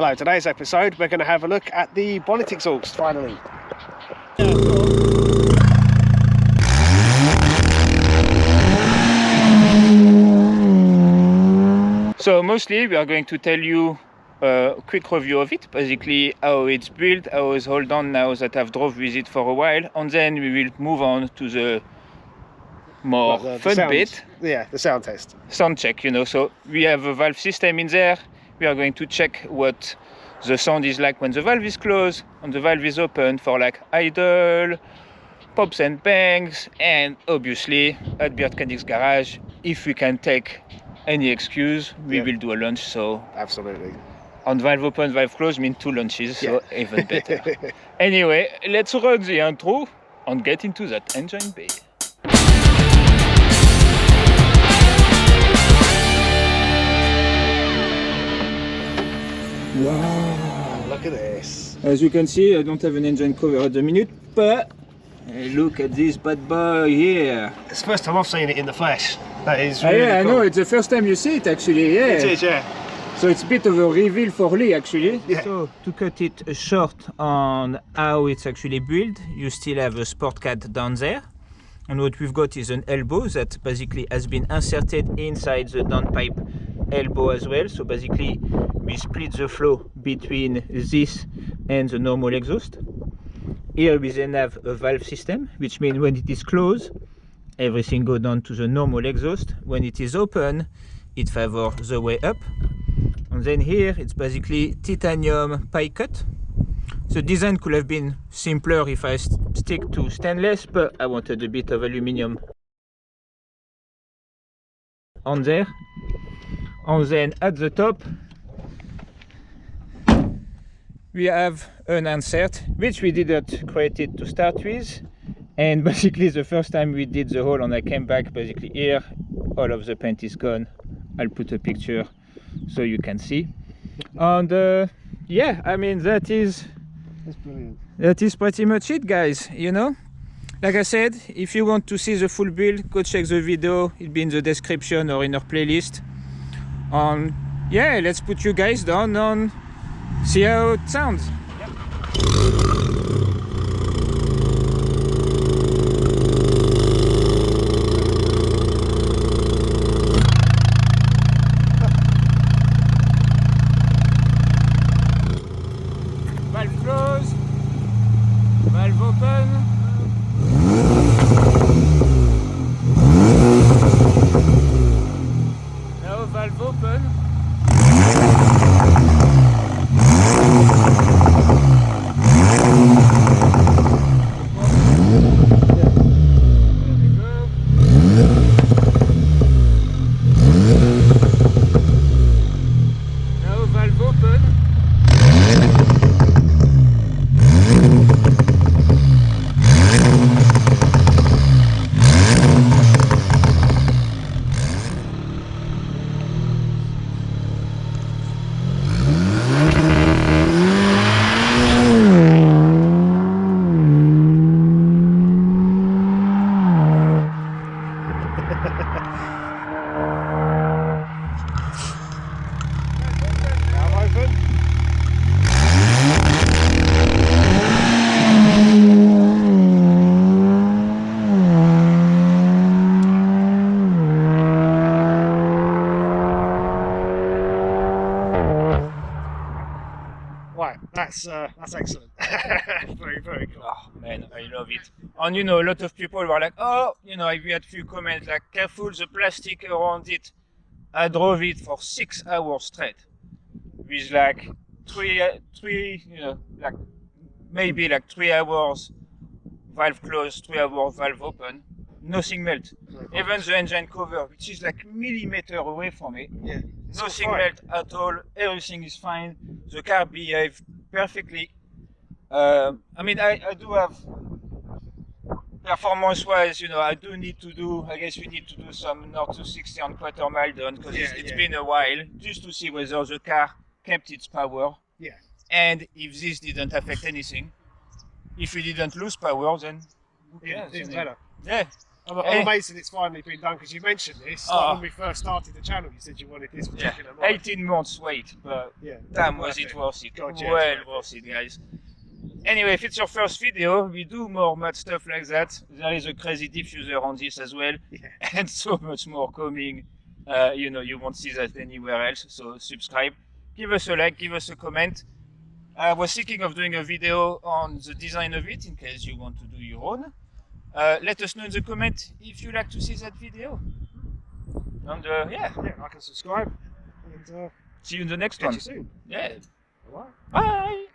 Hello, today's episode we're going to have a look at the Bonnet exhaust, finally. So mostly we are going to tell you a quick review of it, basically how it's built, how it's hold on now that I've drove with it for a while, and then we will move on to the more fun bit. Yeah, the sound test. Sound check, you know. So we have a valve system in there. We are going to check what the sound is like when the valve is closed and the valve is open for like idle, pops and bangs, and obviously at Beardchanics garage, if we can take any excuse, we will do a launch. So absolutely. On valve open, valve close mean 2 launches, so even better. Anyway, let's run the intro and get into that engine bay. Wow, look at this. As you can see, I don't have an engine cover at the minute, but look at this bad boy here. It's the first time I've seen it in the flesh. That is really yeah, cool. I know, it's the first time you see it actually, yeah. It is, yeah. So it's a bit of a reveal for Lee actually. Yeah. So to cut it short on how it's actually built, you still have a sport cat down there. And what we've got is an elbow that basically has been inserted inside the downpipe elbow as well. So basically we split the flow between this and the normal exhaust. Here we then have a valve system, which means when it is closed, everything goes down to the normal exhaust. When it is open, it favors the way up. And then here it's basically titanium pie cut. The design could have been simpler if I stick to stainless, but I wanted a bit of aluminium on there. And then at the top we have an insert, which we didn't create it to start with. And basically the first time we did the hole and I came back, basically here, all of the paint is gone. I'll put a picture so you can see. And yeah, I mean, that's brilliant. That is pretty much it, guys, you know. Like I said, if you want to see the full build, go check the video. It'll be in the description or in our playlist. Yeah, let's put you guys down and see how it sounds. Valve close, valve open. Now valve open. That's excellent. Very, very cool. Oh man, I love it. And you know, a lot of people were like, oh, you know, I had a few comments like, careful the plastic around it. I drove it for 6 hours straight with like three, you know, like maybe like 3 hours valve closed, 3 hours valve open. Nothing melt. Even the engine cover, which is like millimeter away from it, nothing melt at all. Everything is fine. The car behaved perfectly. I mean, I do have performance-wise, you know, I do need to do. I guess we need to do some North 260 on quarter mile done because it's been a while, just to see whether the car kept its power. Yeah. And if this didn't affect anything, if we didn't lose power, then even better. Yeah. I'm amazed that it's finally been done, because you mentioned this like when we first started the channel. You said you wanted this particular mod. 18 months wait, but damn, was it worth it. God, well worth it, guys. Anyway, if it's your first video, we do more mud stuff like that. There is a crazy diffuser on this as well, and so much more coming. You know, you won't see that anywhere else, so subscribe. Give us a like, give us a comment. I was thinking of doing a video on the design of it in case you want to do your own. Let us know in the comment if you like to see that video. And like and subscribe. And see you in the next catch one. you soon. Yeah. All right. Bye.